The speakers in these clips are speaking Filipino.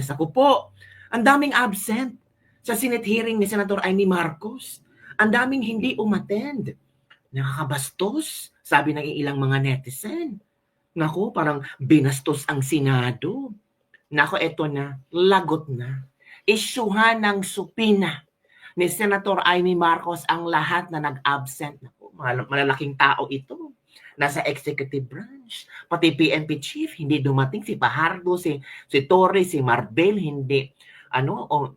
Ako po, ang daming absent sa Senate hearing ni Senator Amy Marcos. Ang daming hindi umattend. Nakakabastos, sabi ng ilang mga netizen. Naku, parang binastos ang Senado. Naku, eto na, lagot na. Isyuhan ng supina ni Senator Amy Marcos ang lahat na nag-absent. Naku, malalaking tao ito. Nasa executive branch. Pati PNP chief, hindi dumating. Si Fajardo, si Torres, si Marbel, hindi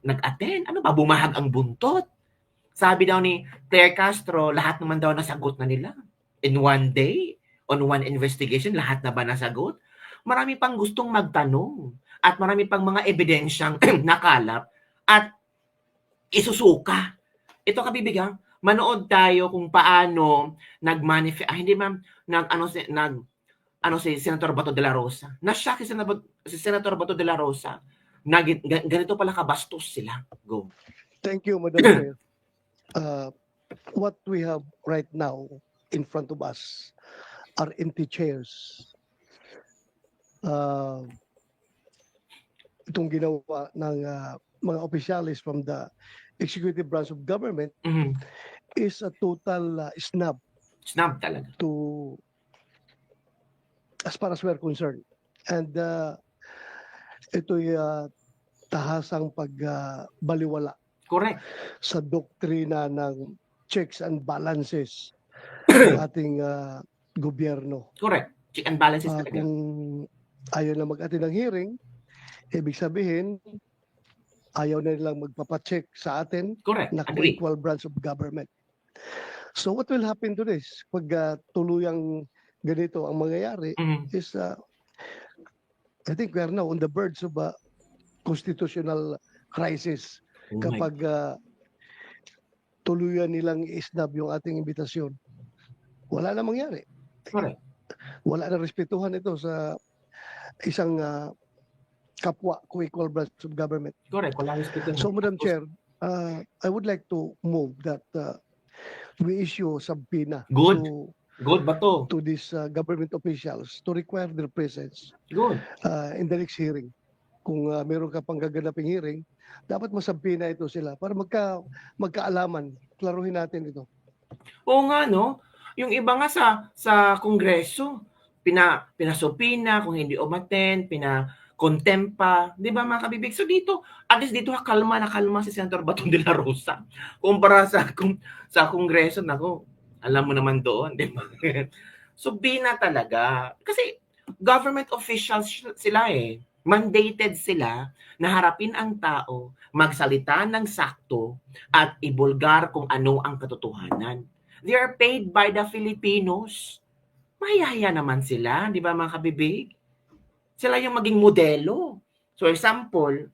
nag-attend. Ano ba, bumahag ang buntot. Sabi daw ni Claire Castro, lahat naman daw nasagot na nila. In one day, on one investigation, lahat na ba nasagot? Marami pang gustong magtanong at marami pang mga ebidensyang nakalap at isusuka. Ito kabibigang, manood tayo kung paano si Senator Bato de la Rosa. Na-shock si Senator Bato de la Rosa na ganito pala kabastos sila. Go. Thank you, Madam Chair. What we have right now in front of us are empty chairs. Itong ginawa ng mga officials from the executive branch of government is a total snub. Snub talaga. As far as we're concerned. And ito'y tahasang pagbaliwala. Correct. Sa doktrina ng checks and balances ng ating gobyerno. Correct. Check and balances talaga. Kung ayaw na mag-attend ng hearing, ibig sabihin, ayaw na nilang magpapacheck sa atin. Correct. Na Agree. equal branch of government. So what will happen to this? Pag tuluyang ganito ang mangyayari is, I think we are now on the verge of a constitutional crisis. Kapag tuluyan nilang isnab yung ating imbitasyon, wala na mangyari. Correct. Wala na respetuhan ito sa isang kapwa co-equal branch of government. Correct. Wala respetuhan. So, Madam Chair, I would like to move that we issue subpoena Good ba to? to these government officials to require their presence Good. in the next hearing. Kung meron ka pang gaganaping hearing, dapat masabina ito sila para magkaalaman. Klaruhin natin ito. Oo nga, no? Yung iba nga sa Kongreso, pinasupina kung hindi umattend, pinakontempa, di ba mga kabibig? So dito, at least dito kalma si Senator Bato de la Rosa. Kumpara sa Kongreso, nako, alam mo naman doon, di ba? So bina talaga. Kasi government officials sila eh. Mandated sila na harapin ang tao, magsalita ng sakto, at ibulgar kung ano ang katotohanan. They are paid by the Filipinos. Mahihaya naman sila, di ba mga kabibig? Sila yung maging modelo. So example,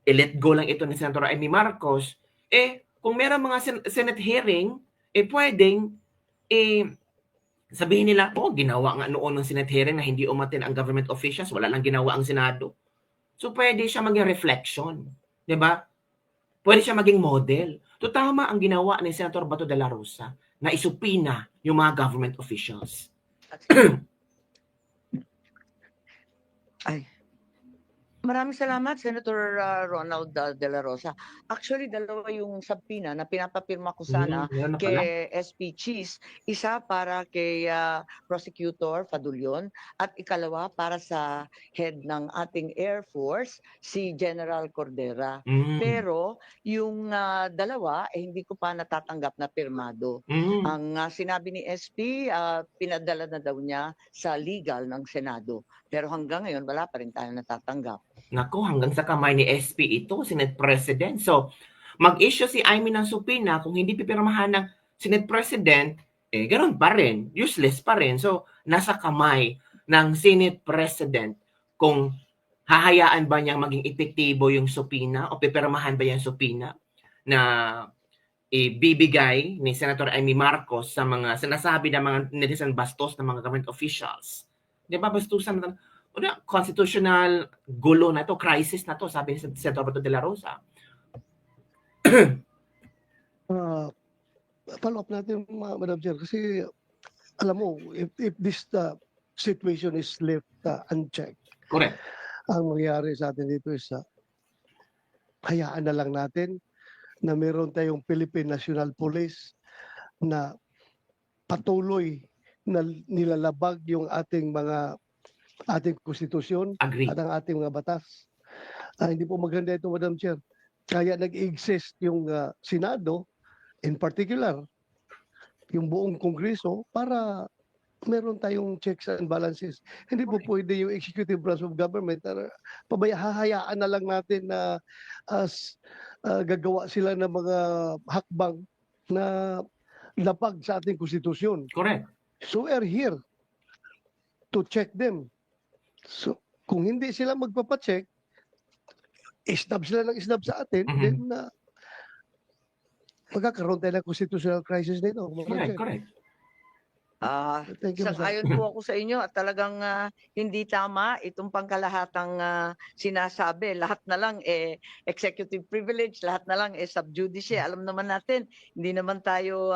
i-let go lang ito ni Senator Amy Marcos, kung meron mga Senate hearing, pwedeng, sabihin nila, ginawa nga noon ng Senate hearing na hindi umattend ang government officials, wala lang ginawa ang Senado. So pwede siya maging reflection, 'di ba? Pwede siya maging model. So tama ang ginawa ni Senator Bato de la Rosa na isupina yung mga government officials. Maraming salamat, Senator Ronald de la Rosa. Actually, dalawa yung subpoena na pinapapirma ko sana kay SP Cheese. Isa para kay Prosecutor Fadulion at ikalawa para sa head ng ating Air Force, si General Cordera. Pero yung dalawa, hindi ko pa natatanggap na pirmado. Ang sinabi ni SP, pinadala na daw niya sa legal ng Senado. Pero hanggang ngayon, wala pa rin tayo natatanggap. Nako, hanggang sa kamay ni SP ito, Senate President. So, mag-issue si Amy ng supina kung hindi pipirmahan ng Senate President, ganoon pa rin, useless pa rin. So, nasa kamay ng Senate President kung hahayaan ba niyang maging epektibo yung supina o pipirmahan ba yung supina na ibibigay ni Senator Amy Marcos sa mga sinasabi ng mga netizen bastos ng mga government officials. Di ba, bastusan na constitutional gulo na to, crisis na to, sabi ni Senator Bato de la Rosa. Follow up natin, Madam Chair, kasi alam mo, if this situation is left unchecked, correct, ang mangyayari sa atin dito is hayaan na lang natin na meron tayong Philippine National Police na patuloy na nilalabag yung ating konstitusyon Agree. at ang ating mga batas. Hindi po maganda ito, Madam Chair. Kaya nag-exist yung Senado, in particular, yung buong Kongreso, para meron tayong checks and balances. Hindi po pwede yung executive branch of government, hahayaan na lang natin na gagawa sila ng mga hakbang na lapag sa ating konstitusyon. Correct. So we are here to check them. So kung hindi sila magpapacheck, isnab sila ng isnab sa atin, then magkakaroon tayo ng constitutional crisis nito. Correct. Thank you, Sang-ayon po ako sa inyo at talagang hindi tama itong pangkalahatang sinasabi. Lahat na lang executive privilege, lahat na lang sub judice. Alam naman natin, hindi naman tayo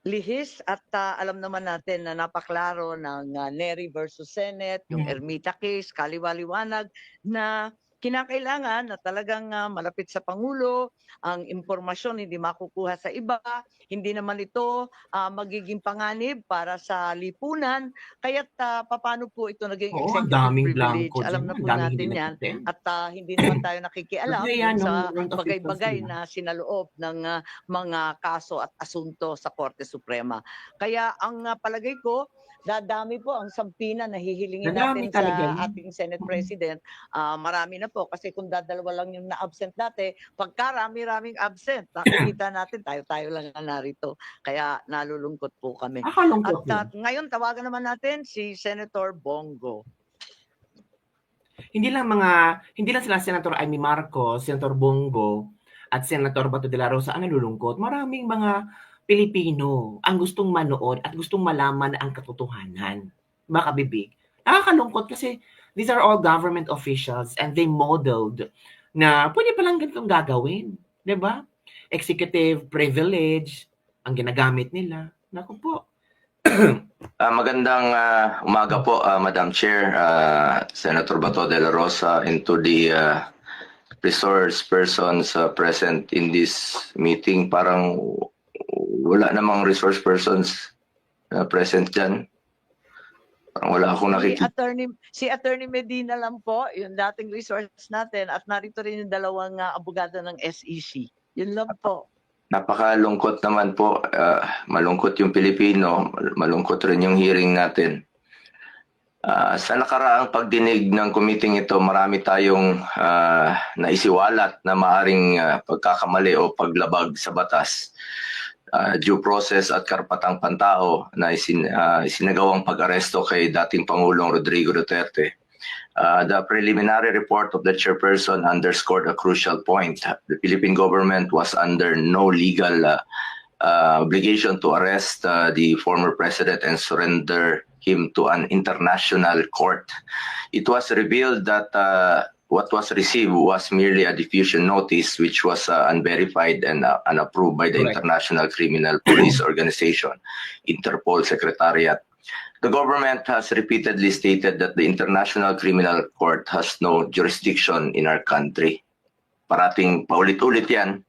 lihis at alam naman natin na napaklaro ng Neri versus Senate, yung Ermita case, kaliwaliwanag na kinakailangan na talagang malapit sa Pangulo, ang impormasyon hindi makukuha sa iba, hindi naman ito magiging panganib para sa lipunan, kaya't paano po ito naging executive privilege, alam na po natin yan, at hindi naman tayo nakikialam sa bagay-bagay na sinaloob ng mga kaso at asunto sa Korte Suprema. Kaya ang palagay ko, dadami po ang sampina na hihilingin natin sa ating Senate President. Marami na po kasi kung dadalawa lang yung na-absent dati, pagkarami-raming absent, nakikita natin tayo-tayo lang na narito. Kaya nalulungkot po kami. At ngayon tawagan naman natin si Senator Bongo. Hindi lang sila Senator Amy Marcos, Senator Bongo, at Senator Bato de la Rosa ang nalulungkot. Maraming mga Pilipino ang gustong manood at gustong malaman ang katotohanan. Mga kabibig. Nakakalungkot kasi these are all government officials and they modeled na pwede palang ganitong gagawin. Diba? Executive privilege ang ginagamit nila. Naku po. Magandang umaga po, Madam Chair, Senator Bato de la Rosa, and to the resource persons present in this meeting. Parang wala namang resource persons present dyan. Parang wala akong nakikita. Si Attorney Medina lang po, yung dating resource natin, at narito rin yung dalawang abogado ng SEC. Yun lang po. Napakalungkot naman po. Malungkot yung Pilipino, malungkot rin yung hearing natin. Sa nakaraang pagdinig ng committee ito, marami tayong naisiwalat na maaring pagkakamali o paglabag sa batas. Due process at karapatang pantao na isinagawang pag-aresto kay dating Pangulong Rodrigo Duterte. The preliminary report of the chairperson underscored a crucial point. The Philippine government was under no legal obligation to arrest the former president and surrender him to an international court. It was revealed that what was received was merely a diffusion notice, which was unverified and unapproved by the International Criminal Police Organization, Interpol Secretariat. The government has repeatedly stated that the International Criminal Court has no jurisdiction in our country. Parating paulit-ulit yan.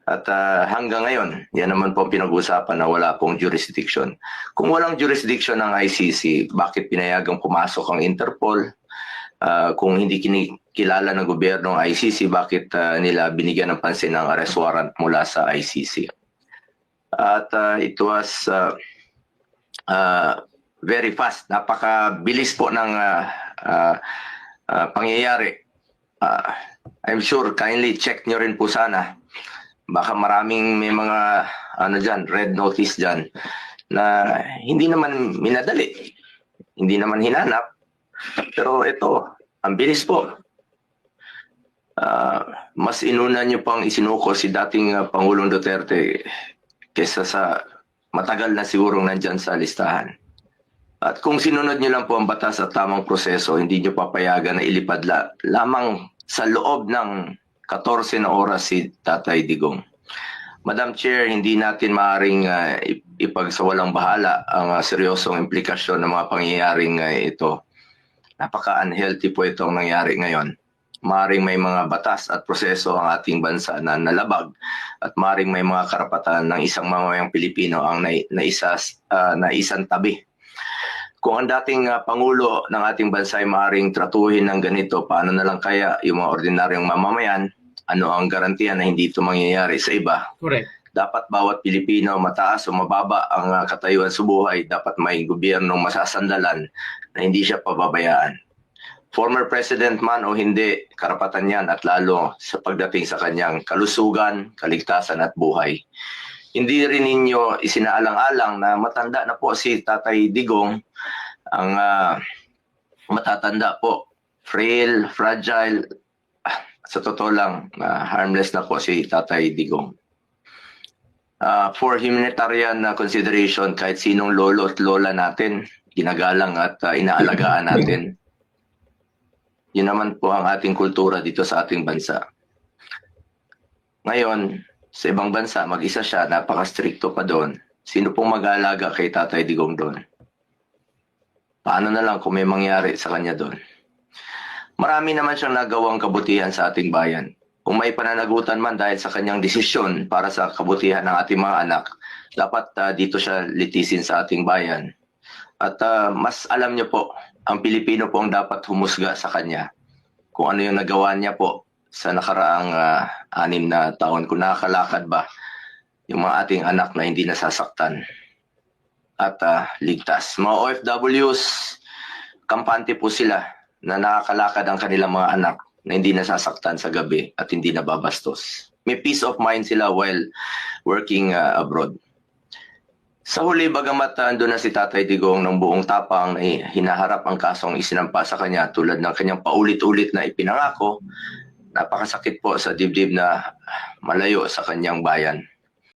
At hanggang ngayon, yan naman po pinag-usapan na wala pong jurisdiction. Kung walang jurisdiction ng ICC, bakit pinayagang pumasok ang Interpol? Kung hindi kinikilala ng gobyerno ng ICC, bakit nila binigyan ng pansin ng arrest warrant mula sa ICC? At it was very fast. Napakabilis po ng pangyayari. I'm sure kindly check nyo rin po sana. Baka maraming may mga red notice dyan na hindi naman minadali, hindi naman hinanap. Pero ito, ang bilis po. Mas inuna nyo pang isinuko si dating Pangulong Duterte kesa sa matagal na sigurong nandyan sa listahan. At kung sinunod nyo lang po ang batas at tamang proseso, hindi nyo papayagan na ilipad lamang sa loob ng 14 na oras si Tatay Digong. Madam Chair, hindi natin maaaring ipagsawalang bahala ang seryosong implikasyon ng mga pangyayaring ito. Napaka-unhealthy po itong nangyari ngayon. Maring may mga batas at proseso ang ating bansa na nalabag at maring may mga karapatan ng isang mamamayang Pilipino ang naisang tabi. Kung ang dating Pangulo ng ating bansa ay maring tratuhin ng ganito, paano na lang kaya yung mga ordinaryong mamamayan? Ano ang garantiya na hindi ito mangyayari sa iba? Correct. Dapat bawat Pilipino, mataas o mababa ang katayuan sa buhay, dapat may gobyernong masasandalan na hindi siya pababayaan. Former President man o hindi, karapatan yan at lalo sa pagdating sa kanyang kalusugan, kaligtasan at buhay. Hindi rin ninyo isinaalang-alang na matanda na po si Tatay Digong, ang matatanda po, frail, fragile, sa totoo lang, harmless na po si Tatay Digong. For humanitarian consideration, kahit sinong lolo at lola natin, ginagalang at inaalagaan natin. Yun naman po ang ating kultura dito sa ating bansa. Ngayon, sa ibang bansa, mag-isa siya, napaka-stricto pa doon. Sino pong mag-aalaga kay Tatay Digong doon? Paano na lang kung may mangyari sa kanya doon? Marami naman siyang nagawang kabutihan sa ating bayan. Kung may pananagutan man dahil sa kanyang desisyon para sa kabutihan ng ating mga anak, dapat dito siya litisin sa ating bayan. At mas alam niyo po, ang Pilipino po ang dapat humusga sa kanya kung ano yung nagawa niya po sa nakaraang 6 na taon. Kung nakakalakad ba yung mga ating anak na hindi nasasaktan at ligtas. Mga OFWs, kampante po sila na nakakalakad ang kanilang mga anak na hindi nasasaktan sa gabi at hindi nababastos. May peace of mind sila while working abroad. Sa huli, bagamat doon na si Tatay Digong ng buong tapang na hinaharap ang kasong isinampa sa kanya tulad ng kanyang paulit-ulit na ipinangako, napakasakit po sa dibdib na malayo sa kanyang bayan.